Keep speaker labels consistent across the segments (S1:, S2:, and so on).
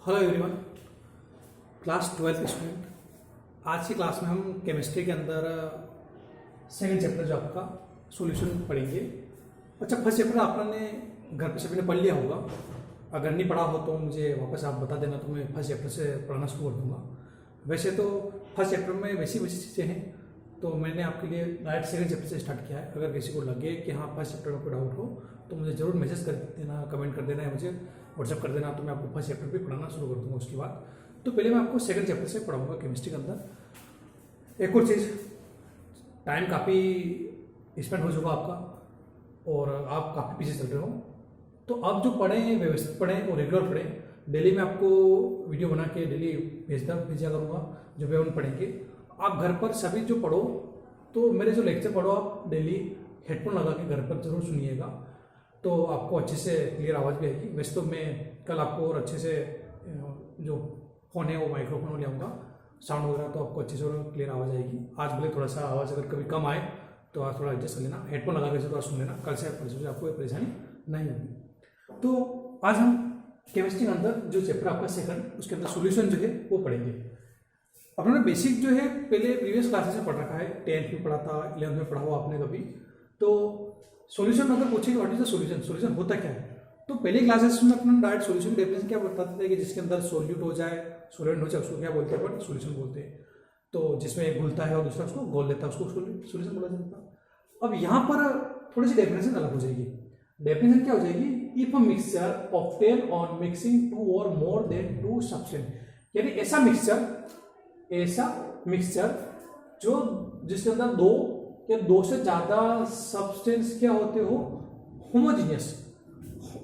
S1: Hello everyone, class 12th student. आज की class में हम केमिस्ट्री के अंदर सेकंड चैप्टर जो आपका सॉल्यूशन पढ़ेंगे। अच्छा, फर्स्ट चैप्टर आपने घर पे सभी ने पढ़ लिया होगा। अगर नहीं पढ़ा हो तो मुझे वापस आप बता देना, तो मैं फर्स्ट चैप्टर से पढ़ना शुरू कर दूँगा। वैसे तो फर्स्ट चैप्टर में वैसी चीज़ें हैं, तो मैंने आपके लिए डायरेक्ट सेकंड चैप्टर से स्टार्ट किया है। अगर किसी को लगे कि हाँ फर्स्ट चैप्टर में कोई डाउट हो तो मुझे ज़रूर मैसेज कर देना, कमेंट कर देना, या मुझे व्हाट्सएप कर देना, तो मैं आपको फर्स्ट चैप्टर भी पढ़ाना शुरू कर दूँगा उसके बाद। तो पहले मैं आपको सेकंड चैप्टर से पढ़ाऊँगा केमिस्ट्री के अंदर। एक और चीज़, टाइम काफ़ी स्पेंड हो चुका आपका और आप काफ़ी पीछे चल रहे हो, तो आप जो पढ़ें व्यवस्थित पढ़ें और रेगुलर पढ़ें। डेली मैं आपको वीडियो बना के डेली भेजा करूँगा जो भी हम पढ़ेंगे। आप घर पर सभी जो पढ़ो, तो मेरे जो लेक्चर पढ़ो आप डेली हेडफोन लगा के घर पर जरूर सुनिएगा, तो आपको अच्छे से क्लियर आवाज़ भी आएगी। वैसे तो मैं कल आपको और अच्छे से जो फ़ोन है वो माइक्रोफोन ले आऊँगा, साउंड वगैरह, तो आपको अच्छे से और क्लियर आवाज़ आएगी। आज भले थोड़ा सा आवाज़ अगर कभी कम आए तो आज थोड़ा एडजस्ट कर लेना, हेडफोन लगा के थोड़ा सुन लेना। कल से परसों से आपको परेशानी नहीं होगी। तो आज हम केमिस्ट्री के अंदर जो चैप्टर आपका सेकंड, उसके अंदर सोल्यूशन जो है वो पढ़ेंगे। अपने बेसिक जो है पहले प्रीवियस क्लासेस में पढ़ रखा है, 10th में पढ़ा था, 11th में पढ़ा हुआ आपने कभी। तो सॉल्यूशन अगर पूछेंगे what is the solution, solution होता क्या है, तो पहले क्लासेस में अपना डायरेक्ट सॉल्यूशन की डेफिनेशन क्या बताते थे कि जिसके अंदर सोल्यूट हो जाए, सोलेंट हो जाए, उसको क्या बोलते हैं, बट सॉल्यूशन बोलते हैं। तो जिसमें एक घुलता है और दूसरा उसको घोल देता है, उसको सॉल्यूशन बोला जाता है। अब यहाँ पर थोड़ी सी डेफिनेशन अलग हो जाएगी। डेफिनेशन क्या हो जाएगी, if a mixture obtain on mixing two और मोर देन टू सब्सटेंस, यानी ऐसा मिक्सचर जो जिसके अंदर दो या दो से ज्यादा सब्सटेंस क्या होते हो, होमोजीनियस,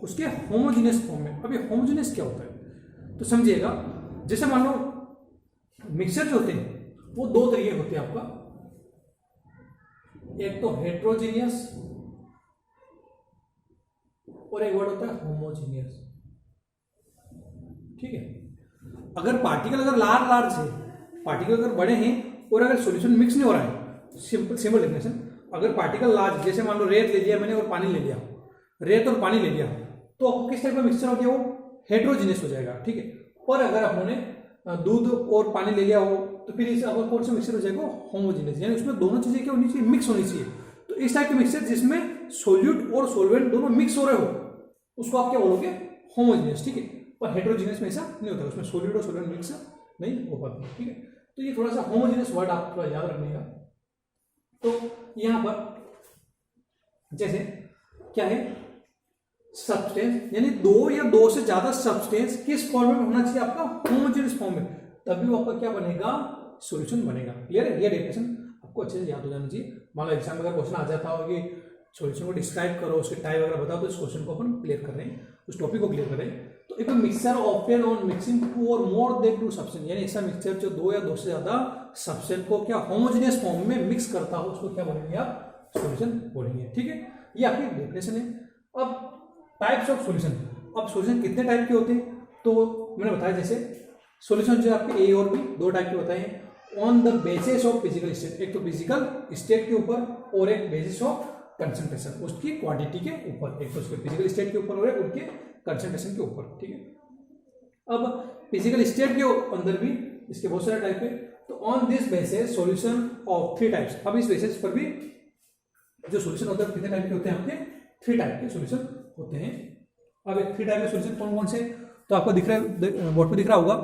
S1: उसके होमोजीनियस फॉर्म में। अब ये होमोजीनियस क्या होता है तो समझिएगा, जैसे मान लो मिक्सचर जो होते हैं वो दो तरीके होते हैं आपका, एक तो हेट्रोजीनियस और एक वर्ड होता है होमोजीनियस। ठीक है, अगर पार्टिकल अगर लार्ज है, पार्टिकल अगर बड़े हैं और अगर सॉल्यूशन मिक्स नहीं हो रहा है, सिंपल डेफिनेशन, अगर पार्टिकल लार्ज, जैसे मान लो रेत ले लिया मैंने और पानी ले लिया, रेत और पानी ले लिया, तो आपको किस टाइप का मिक्सचर हो गया, वो हेट्रोजीनियस हो जाएगा। ठीक है, और अगर आपने दूध और पानी ले लिया हो तो फिर इस अब कौन सा मिक्सचर हो जाएगा, होमोजीनियस, यानी उसमें दोनों चीजें क्या होनी चाहिए, मिक्स होनी चाहिए। तो इस टाइप के मिक्सचर जिसमें सोल्यूट और सोलवेंट दोनों मिक्स हो रहे हो, उसको आप क्या बोलोगे, होमोजीनियस। ठीक है, पर हेट्रोजीनियस में ऐसा नहीं होता, उसमें सोल्यूट और सोलवेंट मिक्स नहीं हो पाती। ठीक है, तो ये थोड़ा सा होमोजीनियस वर्ड आप थोड़ा याद रखने का। तो यहां पर जैसे क्या है, सब्सटेंस, यानी दो या दो से ज्यादा सब्सटेंस किस फॉर्म में होना चाहिए, आपका होमोजेनियस फॉर्म में, तभी वो आपका क्या बनेगा, सॉल्यूशन बनेगा। क्लियर है, ये डेफिनेशन आपको अच्छे से याद हो जाना चाहिए। मान लो एग्जाम में अगर क्वेश्चन आ जाता हो कि सॉल्यूशन को डिस्क्राइब करो, उसके टाइप वगैरह बताओ, तो इस क्वेश्चन को अपन क्लियर कर रहे हैं, उस टॉपिक को क्लियर कर रहे हैं। तो if mixture obtain on mixing two और मोर देन टू सब्सटेंस, यानी ऐसा मिक्सचर जो दो या दो से ज्यादा सब्सटेंस को क्या होमोजेनियस फॉर्म में मिक्स करता हो, उसको क्या बोलेंगे आप, सॉल्यूशन बोलेंगे। ठीक है, ये आपकी डेफिनेशन है। अब टाइप्स ऑफ सॉल्यूशन, अब सॉल्यूशन कितने टाइप के होते हैं, तो मैंने बताया जैसे सॉल्यूशन जो आपके ए और बी दो टाइप के बताए हैं, on the basis of physical state, एक तो फिजिकल स्टेट के ऊपर और एक बेसिस ऑफ कंसंट्रेशन, उसकी क्वांटिटी के ऊपर, एक तो उसके फिजिकल स्टेट के ऊपर और एक उनके कंसंट्रेशन के ऊपर। ठीक है, अब फिजिकल स्टेट के अंदर भी इसके बहुत सारे टाइप है, तो on this basis solution of 3 types. अब इस बेसिस पर भी जो सॉल्यूशन होते हैं कितने टाइप के होते हैं, आपके 3 टाइप के सॉल्यूशन होते हैं। अब एक 3 टाइप के सॉल्यूशन कौन कौन से, तो आपको दिख रहा है, बोर्ड पे दिख रहा होगा,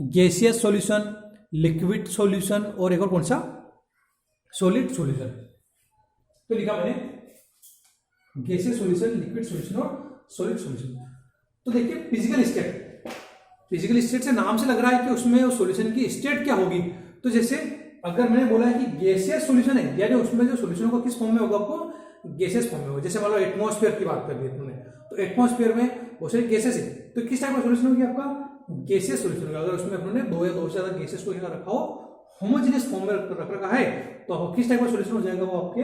S1: गैसियस सॉल्यूशन, लिक्विड सॉल्यूशन और एक और कौन सा, सॉलिड सॉल्यूशन। तो लिखा मैंने गैसियस सॉल्यूशन, लिक्विड सॉल्यूशन और सॉलिड सॉल्यूशन। तो देखिए फिजिकल स्टेट से नाम से लग रहा है कि उसमें सॉल्यूशन की स्टेट क्या होगी। तो जैसे अगर मैंने बोला है कि गैसियस सॉल्यूशन है, यानी उसमें जो सॉल्यूशन होगा किस फॉर्म में होगा, आपको गैसियस फॉर्म में होगा। जैसे मान लो एटमॉस्फेयर की बात कर दी तुमने, तो एटमॉस्फेयर में बहुत सारे गैसेस है, तो किस टाइप का सॉल्यूशन होगी, आपका गैसियस सॉल्यूशन होगा। अगर उसमें अपने दो या दो से ज्यादा गैसेस को रखा हो, होमोजेनियस फॉर्म में रख रखा है, तो किस टाइप का सॉल्यूशन हो जाएगा, वो आपके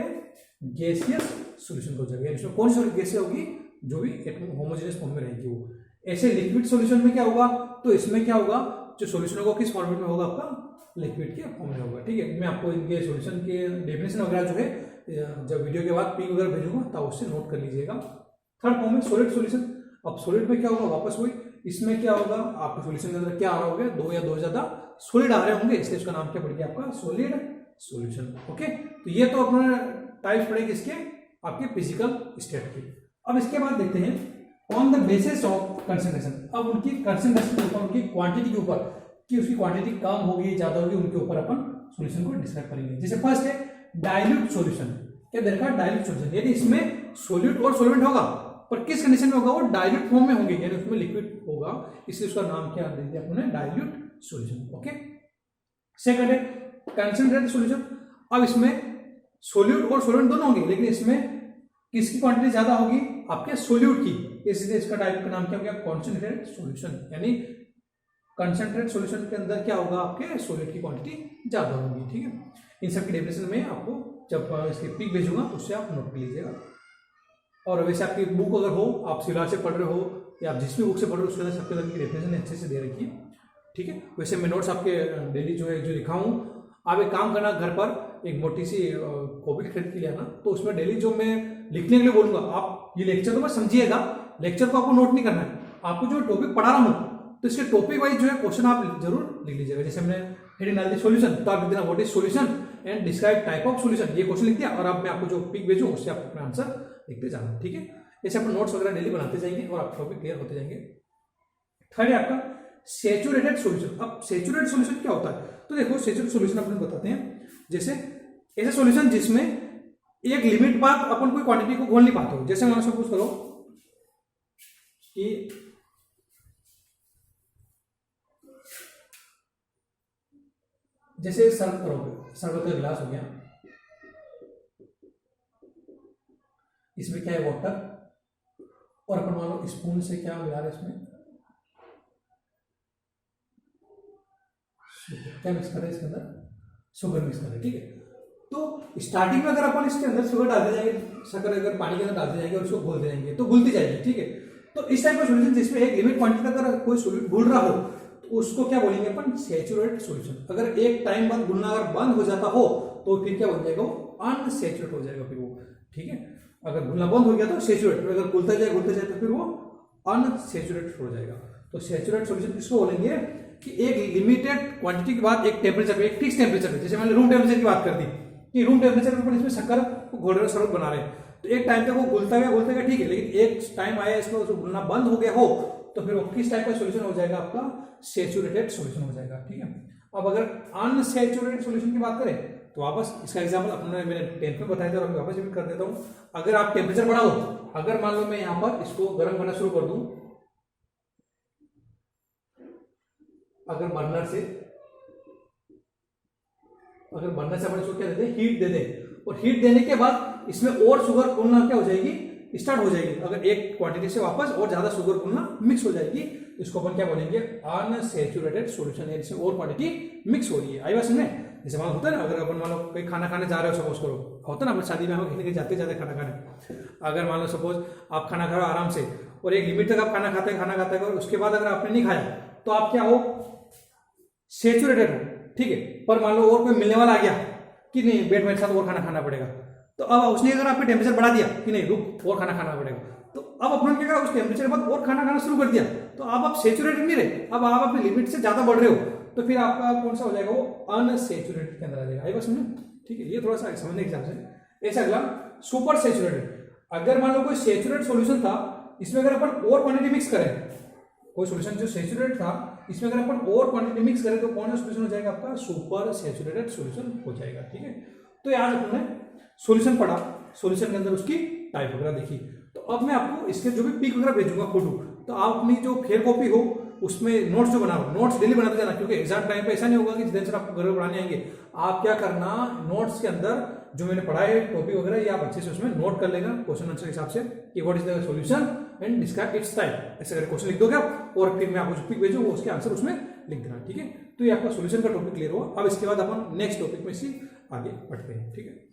S1: गैसियस सॉल्यूशन हो जाएगा। इसमें कौन सी गैसें होगी, जो भी होमोजेनियस फॉर्म में रहेगी वो। ऐसे लिक्विड सॉल्यूशन में क्या होगा, तो इसमें क्या होगा, जो सॉल्यूशन होगा किस फॉर्मेट में होगा, आपका लिक्विड के फॉर्म में होगा। ठीक है, मैं आपको इनके सॉल्यूशन के डेफिनेशन वगैरह जो है जब वीडियो के बाद पिंक वगैरह भेजूंगा, तब उससे नोट कर लीजिएगा। थर्ड फॉर्म है सॉलिड सॉल्यूशन। अब सॉलिड में क्या होगा, वापस वही इसमें क्या होगा, आपके सॉल्यूशन के अंदर क्या आ रहा होगा, 2 या 2 से ज्यादा सॉलिड आ रहे होंगे, इसलिए इसका नाम क्या पड़ गया आपका, सॉलिड सॉल्यूशन। ओके, तो ये तो अपने टाइप्स पड़े किसके, आपके फिजिकल स्टेट के। अब इसके बाद देखते हैं on the basis of concentration. अब उनकी कंसंट्रेशन के ऊपर, उनकी क्वांटिटी के ऊपर, कि उसकी क्वांटिटी कम होगी ज्यादा होगी, उनके ऊपर अपन सॉल्यूशन को डिस्क्राइब करेंगे। जैसे फर्स्ट है डाइल्यूट सॉल्यूशन। क्या देखा, डाइल्यूट सॉल्यूशन, यानी इसमें सॉल्यूट और सॉल्वेंट होगा, पर किस कंडीशन में होगा, वो डाइल्यूट फॉर्म में होंगे, यानी उसमें लिक्विड होगा, इसलिए उसका नाम क्या दे दिया अपने, डाइल्यूट सॉल्यूशन। ओके, सेकंड है कंसंट्रेटेड सॉल्यूशन। अब इसमें सोल्यूट और सोल्वेंट दोनों होंगे, लेकिन इसमें किसकी क्वांटिटी ज्यादा होगी, आपके सोल्यूट की, इसलिए इसका टाइप का नाम क्या हो गया, कॉन्सेंट्रेटेड सॉल्यूशन। यानी कंसंट्रेटेड सॉल्यूशन के अंदर क्या होगा, आपके सोल्यूट की क्वांटिटी ज्यादा होगी। ठीक है, इन सब की डेफिनेशन में आपको जब इसके पिक भेजूंगा उससे आप नोट कर लीजिएगा। और वैसे आपकी बुक अगर हो, आप सिलार से पढ़ रहे हो या आप जिस भी बुक से पढ़ रहे हो, उसके अंदर सबके अंदर की डेफिनेशन अच्छे से दे रखी है। ठीक है, वैसे मैं नोट्स आपके डेली जो है जो लिखा हूँ, आप एक काम करना, घर पर एक मोटी सी कॉपी खरीद के ले आना, तो उसमें डेली जो मैं लिखने के लिए बोलूंगा, आप ये लेक्चर तो बस समझिएगा, लेक्चर को आपको नोट नहीं करना है, आपको जो टॉपिक पढ़ा रहा हूँ तो इसके टॉपिक वाइज जो है क्वेश्चन आप जरूर लिख लीजिएगा। जैसे हमने हेडिंग डाल दी सॉल्यूशन, तो आप लिख देना what is solution and describe type of solution, ये क्वेश्चन लिख दिया, और अब मैं आपको जो पिक भेजूँ उससे आप अपना आंसर लिखते जाना। ठीक है, ऐसे अपन नोट्स वगैरह डेली बनाते जाएंगे और आप टॉपिक क्लियर होते जाएंगे। थर्ड है आपका सैचुरेटेड सॉल्यूशन। अब सैचुरेटेड सॉल्यूशन क्या होता है, तो देखो सैचुरेटेड सॉल्यूशन अपन बताते हैं, जैसे ऐसे सॉल्यूशन जिसमें एक लिमिट बाद अपन कोई क्वांटिटी को घोल नहीं पाते हो। जैसे मान सपोज करो कि जैसे शरबत का गिलास हो गया, इसमें क्या है, वाटर, और अपन मान लो स्पून से क्या मिला रहे हैं, इसमें क्या मिक्स कर रहे हैं, इसके अंदर शुगर मिक्स कर रहे हैं। ठीक है, तो स्टार्टिंग में अगर अपन इसके अंदर शुगर डालते जाएंगे, शक्कर अगर पानी के अंदर डालते जाएंगे और उसको घोलते जाएंगे तो घुलती जाएगी। ठीक है, तो इस टाइप का सॉल्यूशन जिसमें एक लिमिट क्वांटिटी तक अगर कोई सॉल्यूट घुल रहा हो, तो उसको क्या बोलेंगे अपन, सैचुरेटेड सॉल्यूशन। अगर एक टाइम बाद घुलना अगर बंद हो जाता हो तो फिर क्या बन जाएगा, वो अनसैचुरेट हो जाएगा फिर वो। ठीक है, अगर घुलना बंद हो गया तो सैचुरेट, अगर घुलता जाए तो फिर वो अनसैचुरेटेड हो जाएगा। तो सैचुरेटेड सॉल्यूशन किसको बोलेंगे, कि एक लिमिटेड क्वांटिटी के बाद एक टेम्परेचर पे, एक फिक्स टेम्परेचर पे, जैसे मैंने रूम टेम्परेचर की बात कर दी कि रूम टेम्परेचर पर इसमें शक्कर को घोल रहे, शरबत बना रहे हैं, तो एक टाइम तक वो घुलता गया ठीक है, लेकिन एक टाइम आया इसको घुलना बंद हो गया हो तो फिर वो किस टाइप का सॉल्यूशन हो जाएगा, आपका सैचुरेटेड सॉल्यूशन हो जाएगा। ठीक है, अब अगर अनसैचुरेटेड सॉल्यूशन की बात करें तो वापस इसका एग्जांपल अपने मैंने 10th में बताया था और वापस रिपीट कर देता हूं। अगर आप टेम्परेचर बढ़ाओ, अगर मान लो मैं यहां पर इसको गर्म करना शुरू कर दूं, अगर बर्नर से अपन इसको क्या देते हैं, हीट दे दें, और हीट देने के बाद इसमें और शुगर घुलना क्या हो जाएगी, स्टार्ट हो जाएगी। अगर एक क्वांटिटी से वापस और ज्यादा शुगर घुलना मिक्स हो जाएगी, इसको अपन क्या बोलेंगे, अनसैचुरेटेड सॉल्यूशन है, इसमें और क्वांटिटी मिक्स हो रही है। आई बात समझे, जैसे मान होता है ना, अगर अपन मान लो कोई खाना खाने जा रहे हो, सपोज करो होता है ना, शादी में हम कहीं कहीं जाते खाना खाने, अगर मान लो सपोज आप खाना खा रहे हो आराम से और एक लिमिट तक आप खाना खाते हैं और उसके बाद अगर आपने नहीं खाया तो आप क्या हो, सैचुरेटेड हो। ठीक है, पर मान लो और कोई मिलने वाला आ गया कि नहीं बेट मेरे साथ और खाना खाना पड़ेगा, तो अब उसने अगर आपके टेम्परेचर बढ़ा दिया कि नहीं रुक और खाना खाना पड़ेगा, तो अब अपने क्या करा, उस टेम्परेचर के बाद और खाना खाना शुरू कर दिया, तो अब आप सैचुरेटेड नहीं रहे, अब आप अपनी लिमिट से ज्यादा बढ़ रहे हो, तो फिर आपका कौन सा हो जाएगा, वो अनसैचुरेटेड के अंदर आ जाएगा। आई बस समझे, ठीक है, ये थोड़ा सा समझने के हिसाब से। ऐसा अगला सुपर सैचुरेटेड। अगर मान लो कोई सैचुरेटेड सॉल्यूशन था, इसमें अगर अपन और क्वांटिटी मिक्स करें, कोई सॉल्यूशन जो सैचुरेटेड था इसमें अगर अपन और क्वांटिटी मिक्स करें तो कौन सा सॉल्यूशन हो जाएगा, आपका सुपर सैचुरेटेड सॉल्यूशन हो जाएगा। ठीक है, तो आज अपने सॉल्यूशन पढ़ा, सॉल्यूशन के अंदर उसकी टाइप वगैरह देखी, तो अब मैं आपको इसके जो भी पिक वगैरह भेजूंगा फोटो, तो आप अपनी जो फेयर कॉपी हो उसमें नोट्स जो बनाओ, नोट्स डेली बनाते जाना, क्योंकि एग्जाम टाइम पे ऐसा नहीं होगा कि जिस दिन से आपको घर में पढ़ाने आएंगे, आप क्या करना, नोट्स के अंदर जो मैंने पढ़ा है टॉपिक वगैरह, ये आप अच्छे से उसमें नोट कर लेगा क्वेश्चन आंसर के हिसाब से कि what is the solution and describe it's type, ऐसे करके क्वेश्चन लिख दोगे आप, और फिर मैं आपको जो पिक भेजूँ उसके आंसर उसमें लिख देना। ठीक है, तो ये आपका सॉल्यूशन का टॉपिक क्लियर हुआ। अब इसके बाद अपन नेक्स्ट टॉपिक में से आगे बढ़ते हैं। ठीक है।